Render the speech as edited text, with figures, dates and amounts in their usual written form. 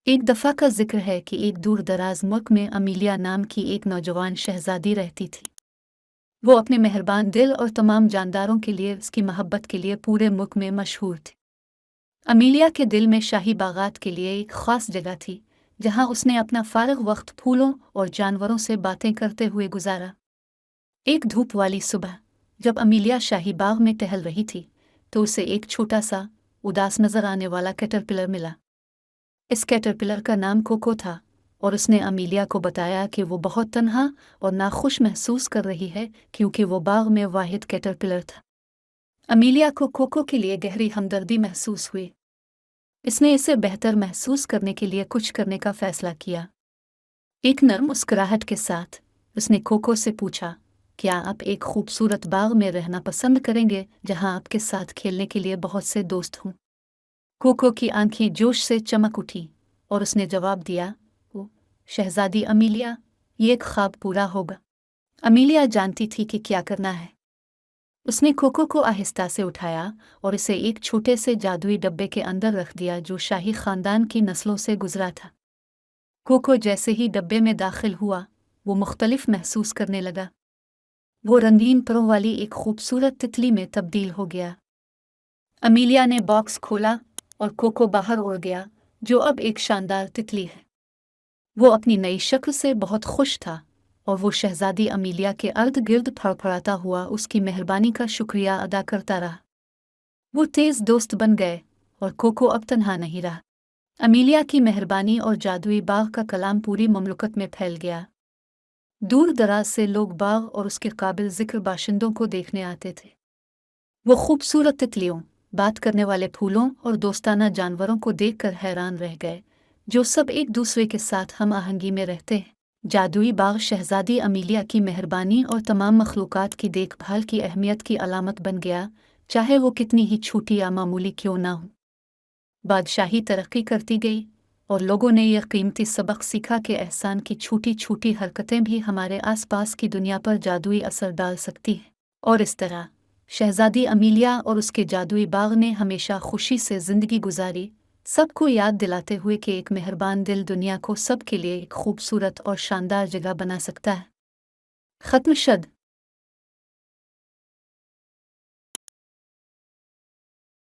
एक दफ़ा का जिक्र है कि एक दूर दराज मुल्क में अमीलिया नाम की एक नौजवान शहजादी रहती थी। वो अपने मेहरबान दिल और तमाम जानदारों के लिए उसकी मोहब्बत के लिए पूरे मुल्क में मशहूर थी। अमीलिया के दिल में शाही बागात के लिए एक ख़ास जगह थी, जहाँ उसने अपना फारग वक्त फूलों और जानवरों से बातें करते हुए गुजारा। एक धूप वाली सुबह, जब अमीलिया शाही बाग में टहल रही थी, तो उसे एक छोटा सा उदास नजर आने वाला कैटरपिलर मिला। इस कैटरपिलर का नाम कोको था, और उसने अमीलिया को बताया कि वो बहुत तन्हा और नाखुश महसूस कर रही है क्योंकि वो बाग में वाहिद कैटरपिलर था। अमीलिया को कोको के लिए गहरी हमदर्दी महसूस हुई। इसने इसे बेहतर महसूस करने के लिए कुछ करने का फैसला किया। एक नर्म मुस्कुराहट के साथ उसने कोको से पूछा, क्या आप एक खूबसूरत बाग में रहना पसंद करेंगे जहां आपके साथ खेलने के लिए बहुत से दोस्त हों? कोको की आंखें जोश से चमक उठी और उसने जवाब दिया, "ओ, शहजादी अमीलिया, ये एक ख्वाब पूरा होगा।" अमीलिया जानती थी कि क्या करना है। उसने कोको को आहिस्ता से उठाया और इसे एक छोटे से जादुई डब्बे के अंदर रख दिया जो शाही खानदान की नस्लों से गुजरा था। कोको जैसे ही डब्बे में दाखिल हुआ, वो मुख्तलिफ महसूस करने लगा। वो रंगीन परों वाली एक खूबसूरत तितली में तब्दील हो गया। अमीलिया ने बॉक्स खोला और कोको बाहर उड़ गया, जो अब एक शानदार तितली है। वो अपनी नई शक्ल से बहुत खुश था और वो शहजादी अमीलिया के अर्द गिर्द फड़फड़ाता हुआ उसकी मेहरबानी का शुक्रिया अदा करता रहा। वो तेज दोस्त बन गए और कोको अब तन्हा नहीं रहा। अमीलिया की मेहरबानी और जादुई बाग का कलाम पूरी ममलकत में फैल गया। दूर दराज से लोग बाग और उसके काबिल जिक्र बाशिंदों को देखने आते थे। वो खूबसूरत तितलियों, बात करने वाले फूलों और दोस्ताना जानवरों को देखकर हैरान रह गए, जो सब एक दूसरे के साथ हम आहंगी में रहते हैं। जादुई बाग शहजादी अमीलिया की मेहरबानी और तमाम मखलूक़ात की देखभाल की अहमियत की अलामत बन गया, चाहे वो कितनी ही छोटी या मामूली क्यों ना हो। बादशाही तरक्की करती गई और लोगों ने यह कीमती सबक सीखा कि एहसान की छोटी छोटी हरकतें भी हमारे आसपास की दुनिया पर जादुई असर डाल सकती हैं। और इस तरह शहजादी अमीलिया और उसके जादुई बाग ने हमेशा खुशी से जिंदगी गुजारी, सबको याद दिलाते हुए कि एक मेहरबान दिल दुनिया को सबके लिए एक खूबसूरत और शानदार जगह बना सकता है। खत्म शद।